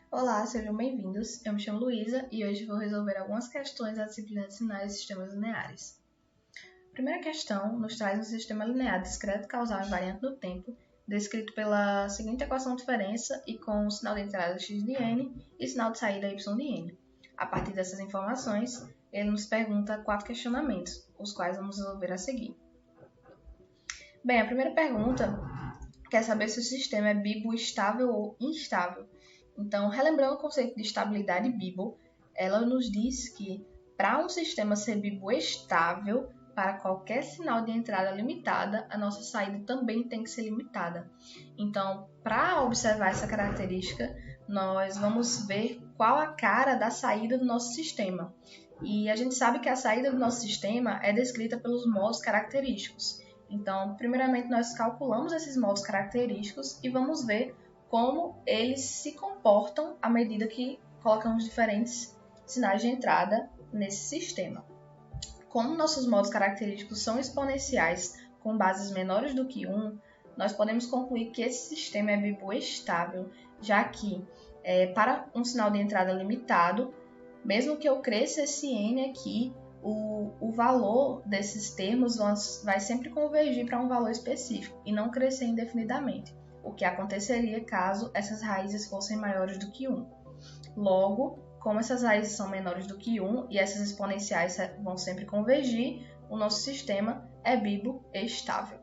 Olá, sejam bem-vindos. Eu me chamo Luísa e hoje vou resolver algumas questões da disciplina de sinais e sistemas lineares. A primeira questão nos traz um sistema linear discreto, causal e invariante no tempo, descrito pela seguinte equação de diferença e com o sinal de entrada x de n e sinal de saída y de n. A partir dessas informações, ele nos pergunta 4 questionamentos, os quais vamos resolver a seguir. Bem, a primeira pergunta quer saber se o sistema é biboestável ou instável. Então, relembrando o conceito de estabilidade Bibo, ela nos diz que para um sistema ser biboestável, para qualquer sinal de entrada limitada, a nossa saída também tem que ser limitada. Então, para observar essa característica, nós vamos ver qual a cara da saída do nosso sistema. E a gente sabe que a saída do nosso sistema é descrita pelos modos característicos. Então, primeiramente, nós calculamos esses modos característicos e vamos ver como eles se comportam à medida que colocamos diferentes sinais de entrada nesse sistema. Como nossos modos característicos são exponenciais com bases menores do que 1, nós podemos concluir que esse sistema é biboestável, já que para um sinal de entrada limitado, mesmo que eu cresça esse n aqui, o valor desses termos vai sempre convergir para um valor específico e não crescer indefinidamente, o que aconteceria caso essas raízes fossem maiores do que 1. Logo, como essas raízes são menores do que 1 e essas exponenciais vão sempre convergir, o nosso sistema é biboestável.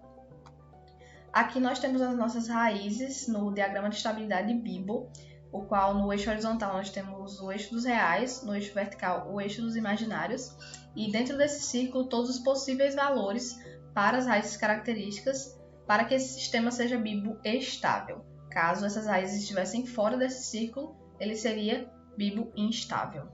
Aqui nós temos as nossas raízes no diagrama de estabilidade Bibo, o qual no eixo horizontal nós temos o eixo dos reais, no eixo vertical o eixo dos imaginários, e dentro desse círculo todos os possíveis valores para as raízes características para que esse sistema seja biboestável. Caso essas raízes estivessem fora desse círculo, ele seria biboinstável.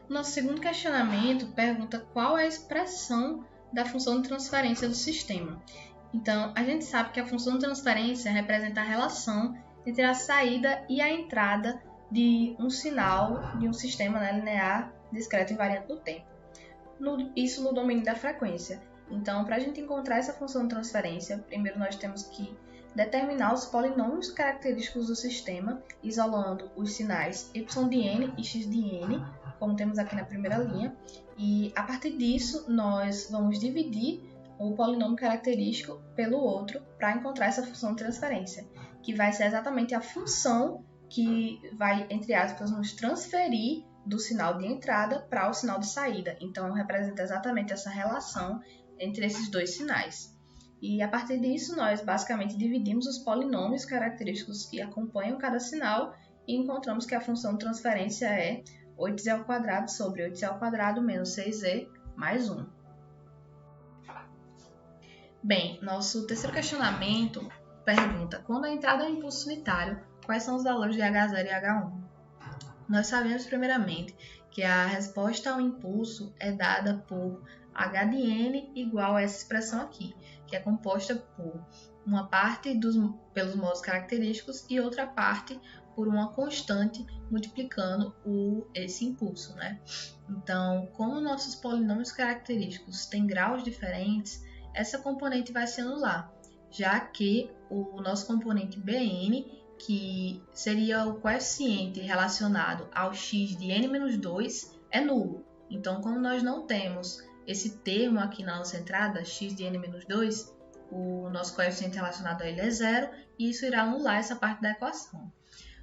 Nosso segundo questionamento pergunta qual é a expressão da função de transferência do sistema. Então, a gente sabe que a função de transferência representa a relação entre a saída e a entrada de um sinal de um sistema linear, discreto e invariante no tempo. Isso no domínio da frequência. Então, para a gente encontrar essa função de transferência, primeiro nós temos que determinar os polinômios característicos do sistema, isolando os sinais y de n e x de n, como temos aqui na primeira linha. E a partir disso, nós vamos dividir o polinômio característico pelo outro para encontrar essa função de transferência, que vai ser exatamente a função que vai, entre aspas, nos transferir do sinal de entrada para o sinal de saída. Então, representa exatamente essa relação entre esses dois sinais. E a partir disso, nós basicamente dividimos os polinômios característicos que acompanham cada sinal e encontramos que a função de transferência é 8z² sobre 8z² menos 6z mais 1. Bem, nosso terceiro questionamento pergunta: quando a entrada é um impulso unitário, quais são os valores de H0 e H1? Nós sabemos, primeiramente, que a resposta ao impulso é dada por H de n igual a essa expressão aqui, que é composta por uma parte pelos modos característicos e outra parte por uma constante multiplicando esse impulso, né? Então, como nossos polinômios característicos têm graus diferentes, essa componente vai se anular, já que o nosso componente Bn, que seria o coeficiente relacionado ao x de n-2, é nulo. Então, como nós não temos esse termo aqui na nossa entrada, x de n-2, o nosso coeficiente relacionado a ele é zero, e isso irá anular essa parte da equação.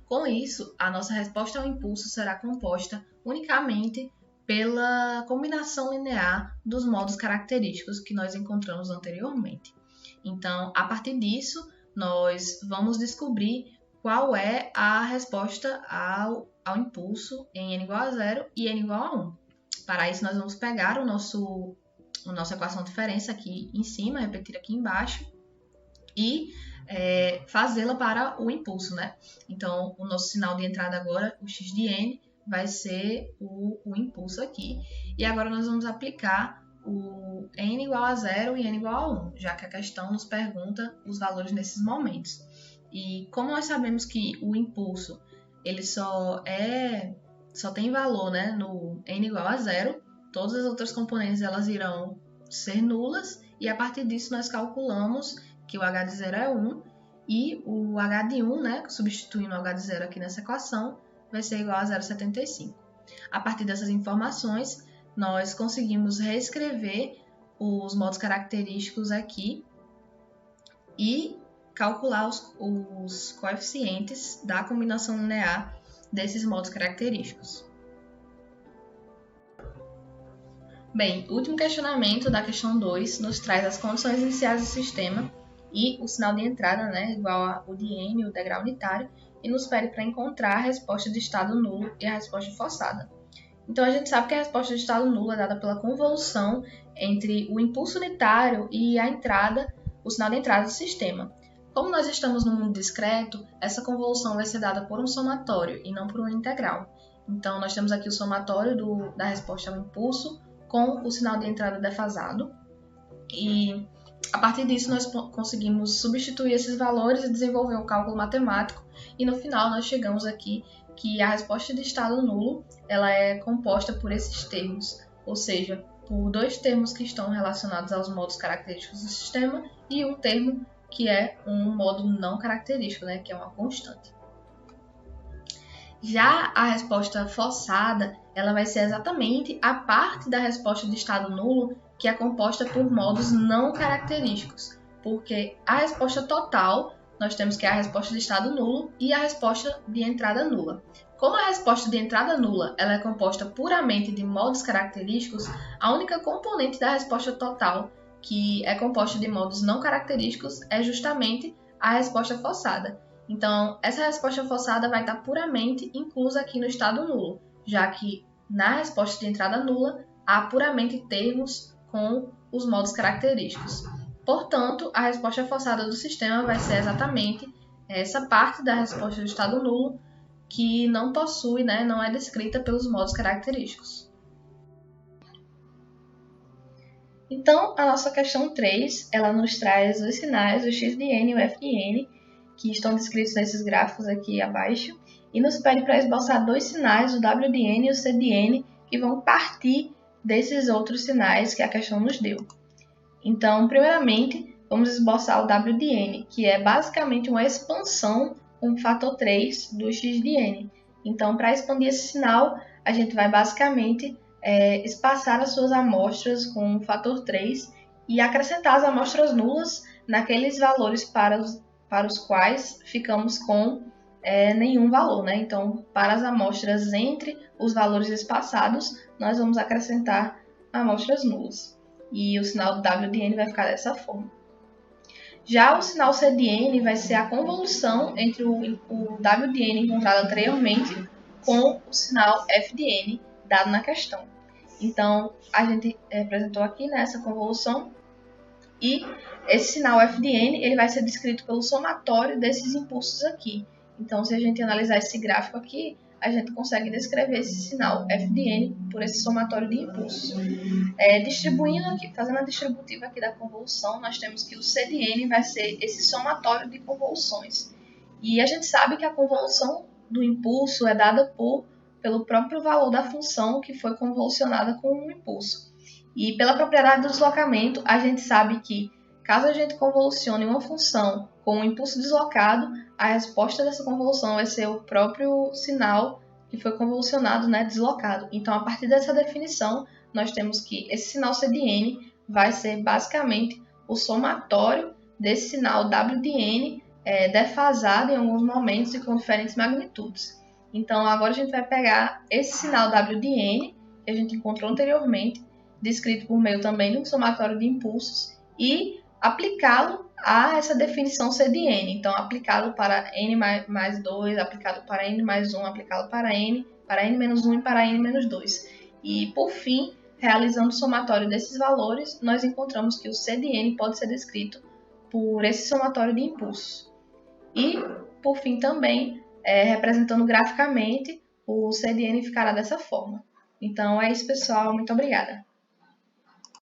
Com isso, a nossa resposta ao impulso será composta unicamente pela combinação linear dos modos característicos que nós encontramos anteriormente. Então, a partir disso, nós vamos descobrir qual é a resposta ao impulso em n igual a 0 e n igual a 1. Para isso, nós vamos pegar a nossa equação de diferença aqui em cima, repetir aqui embaixo, e fazê-la para o impulso, né? Então, o nosso sinal de entrada agora, o x de n, vai ser o impulso aqui. E agora nós vamos aplicar o n igual a 0 e n igual a 1, já que a questão nos pergunta os valores nesses momentos. E como nós sabemos que o impulso ele só tem valor, né, no n igual a 0, todas as outras componentes elas irão ser nulas, e a partir disso nós calculamos que o h de 0 é 1, e o h de 1, né, substituindo o h de 0 aqui nessa equação, vai ser igual a 0,75. A partir dessas informações, nós conseguimos reescrever os modos característicos aqui e calcular os coeficientes da combinação linear desses modos característicos. Bem, o último questionamento da questão 2 nos traz as condições iniciais do sistema e o sinal de entrada, né, igual ao de n, o degrau unitário, e nos pede para encontrar a resposta de estado nulo e a resposta forçada. Então, a gente sabe que a resposta de estado nulo é dada pela convolução entre o impulso unitário e a entrada, o sinal de entrada do sistema. Como nós estamos no mundo discreto, essa convolução vai ser dada por um somatório e não por uma integral. Então, nós temos aqui o somatório da resposta ao impulso com o sinal de entrada defasado. E, a partir disso, nós conseguimos substituir esses valores e desenvolver um cálculo matemático. E, no final, nós chegamos aqui que a resposta de estado nulo ela é composta por esses termos, ou seja, por dois termos que estão relacionados aos modos característicos do sistema e um termo que é um modo não característico, né, que é uma constante. Já a resposta forçada, ela vai ser exatamente a parte da resposta de estado nulo que é composta por modos não característicos, porque a resposta total, nós temos que é a resposta de estado nulo e a resposta de entrada nula. Como a resposta de entrada nula ela é composta puramente de modos característicos, a única componente da resposta total que é composta de modos não característicos é justamente a resposta forçada. Então, essa resposta forçada vai estar puramente inclusa aqui no estado nulo, já que na resposta de entrada nula há puramente termos com os modos característicos. Portanto, a resposta forçada do sistema vai ser exatamente essa parte da resposta do estado nulo que não possui, né, não é descrita pelos modos característicos. Então, a nossa questão 3, ela nos traz os sinais, o x de n e o f de n, que estão descritos nesses gráficos aqui abaixo, e nos pede para esboçar dois sinais, o w de n e o c de n, que vão partir desses outros sinais que a questão nos deu. Então, primeiramente, vamos esboçar o w de n, que é basicamente uma expansão com o fator 3 do x de n. Então, para expandir esse sinal, a gente vai basicamente espaçar as suas amostras com o fator 3 e acrescentar as amostras nulas naqueles valores para os quais ficamos com nenhum valor, né? Então, para as amostras entre os valores espaçados, nós vamos acrescentar amostras nulas. E o sinal do w de n vai ficar dessa forma. Já o sinal c de n vai ser a convolução entre o w de n encontrado anteriormente com o sinal f de n dado na questão. Então, a gente representou aqui essa convolução e esse sinal f de n ele vai ser descrito pelo somatório desses impulsos aqui. Então, se a gente analisar esse gráfico aqui, a gente consegue descrever esse sinal f de n por esse somatório de impulsos. Distribuindo aqui, fazendo a distributiva aqui da convolução, nós temos que o c de n vai ser esse somatório de convoluções. E a gente sabe que a convolução do impulso é dada pelo próprio valor da função que foi convolucionada com o impulso. E pela propriedade do deslocamento, a gente sabe que caso a gente convolucione uma função com um impulso deslocado, a resposta dessa convolução vai ser o próprio sinal que foi convolucionado, né, deslocado. Então, a partir dessa definição, nós temos que esse sinal c de n vai ser basicamente o somatório desse sinal w de n defasado em alguns momentos e com diferentes magnitudes. Então, agora a gente vai pegar esse sinal w de n, que a gente encontrou anteriormente, descrito por meio também do somatório de impulsos, e aplicá-lo a essa definição c de n. Então, aplicá-lo para n mais 2, aplicado para n mais 1, aplicá-lo para n menos 1 e para n menos 2. E, por fim, realizando o somatório desses valores, nós encontramos que o c de n pode ser descrito por esse somatório de impulsos. E, por fim, também, representando graficamente, o c de n ficará dessa forma. Então, é isso, pessoal. Muito obrigada.